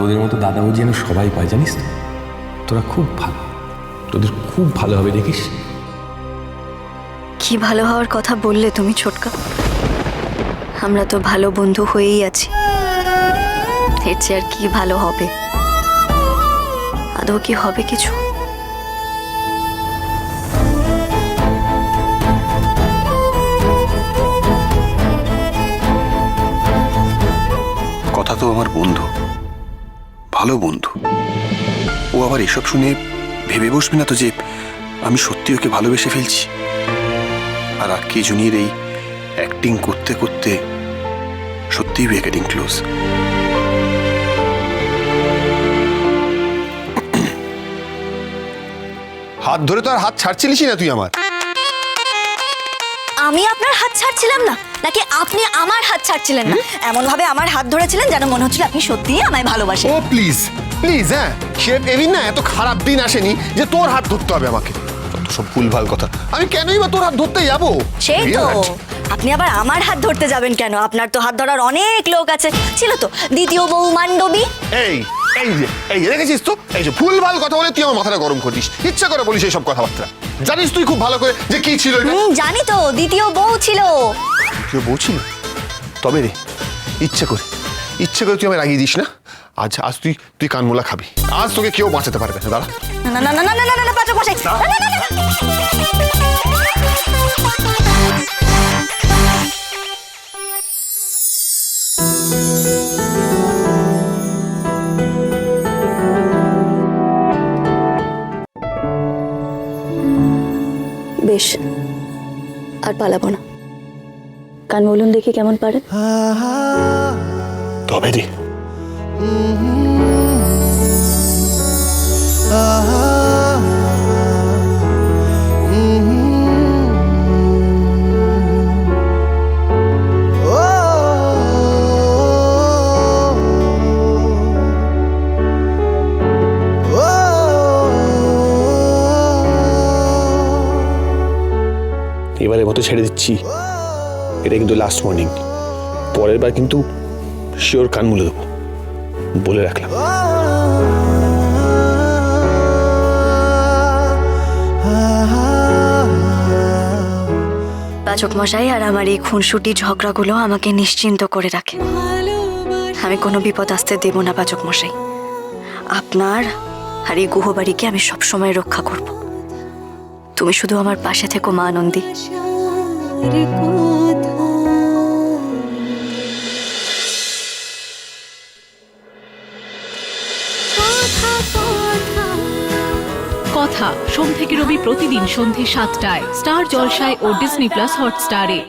তোদের মতো দাদাও যেন সবাই পায়, জানিস তো? তোরা খুব ভালো, তোদের খুব ভালো হবে, দেখিস। কি ভালো হওয়ার কথা বললে তুমি ছোটকা? আমরা তো ভালো বন্ধু হয়েই আছি, এর চেয়ে আর কি ভালো হবে? আদৌ কি হবে কিছু? কথা তো আমার বন্ধু, ভালো বন্ধু। ও আবার এসব শুনে ভেবে বসবি না তো যে আমি সত্যি ওকে ভালোবেসে ফেলছি। আর আক্কি জুনির এই অ্যাক্টিং করতে করতে সত্যিই উই আর গেটিং ক্লোজ। হাত ধরে তো আর হাত ছাড়ছিলিস না তুই আমার। আমি আপনার হাত ছাড়ছিলাম না, নাকি আপনি আমার হাত ছাড়ছিলেন না? এমন ভাবে আমার হাত ধরেছিলেন যেন মনে হচ্ছিল আপনি সত্যিই আমায় ভালোবাসেন। ও প্লিজ প্লিজ, হ্যাঁ শেফ এভিন না এত খারাপ দিন আসেনি যে তোর হাত ধরতে হবে আমাকে। তত সব ভুলভাল কথা, আমি কেনই বা তোর হাত ধরতে যাবো? সেই তো, আপনি আবার আমার হাত ধরতে যাবেন কেন? আপনার তো হাত ধরার অনেক লোক আছে, ছিল তো দ্বিতীয় বউ মান্ডবী। এই এই দেখেছিস তো, এই যে ভুলভাল কথা বলে তুই আমার মাথাটা গরম করিস, ইচ্ছা করে বলিস এইসব কথাবার্তা। জানিস তুই খুব ভালো করে যে কি ছিল এটা? জানি তো, দ্বিতীয় বউ ছিল। কেউ বউ ছিল? তবে রে, ইচ্ছে করে তুই আমায় রাগিয়ে দিস না। আজ আজ তুই কানমোলা খাবি, আজ তোকে কেউ বাঁচাতে পারবে না। দাঁড়া। না না না না না না না, পাচক মশাই, না, না, না, না, না। বেশ, আর পালাবো না। কান বলুন দেখি কেমন পারে। তবে রে, এবারে মতো ছেড়ে দিচ্ছি, এটা কিন্তু লাস্ট ওয়ার্নিং। পরের বার কিন্তু শিওর কান মুলে দেবো, বলে রাখলাম। পাচক মশাই আর আমার এই খুনসুটি ঝগড়াগুলো আমাকে নিশ্চিন্ত করে রাখে। আমি কোনো বিপদ আসতে দেব না পাচক মশাই। আপনার আর এই গুহবাড়িকে আমি সবসময় রক্ষা করব। তুমি শুধু আমার পাশে থেকো মা আনন্দী। কথা সোম থেকে রবি প্রতিদিন সন্ধে ৭টায় স্টার জলসায় ও ডিজনি প্লাস হটস্টারে।